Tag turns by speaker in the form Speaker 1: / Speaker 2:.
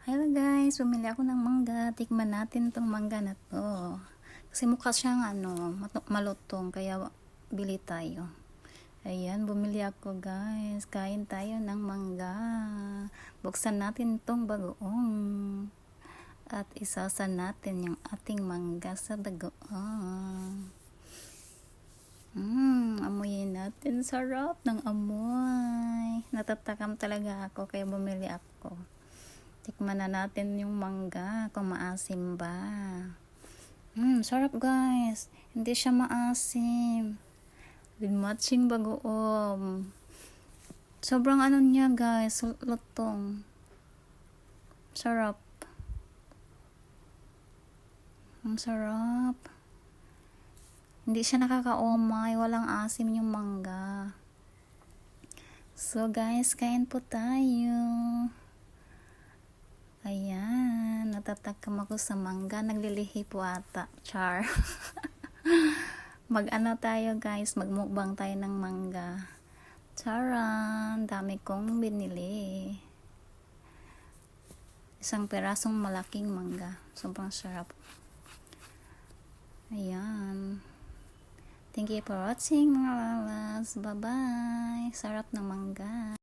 Speaker 1: Hello guys, bumili ako ng mangga. Tikman natin tong mangga na to. Kasi mukha siyang malutong, kaya bili tayo. Ayan, bumili ako guys. Kain tayo ng mangga. Buksan natin tong bagoong. At isasan natin yung ating mangga sa bagoong. Amuyin natin. Sarap ng amoy. Natatakam talaga ako, kaya bumili ako. Tikman na natin yung mangga kung maasim ba. Sarap guys. Hindi siya maasim. With matching bagoong. Sobrang niya guys, lutong. Sarap. Ang sarap. Hindi siya nakakaumay, walang asim yung mangga. So guys, kain po tayo. Ayan, natatakam ako sa mangga. Naglilihi po ata. Char. Tayo guys, magmukbang tayo ng mangga. Charan, dami kong binili. Isang perasong malaking mangga. Sobrang sarap. Ayan. Thank you for watching mga lalas. Bye-bye. Sarap ng mangga.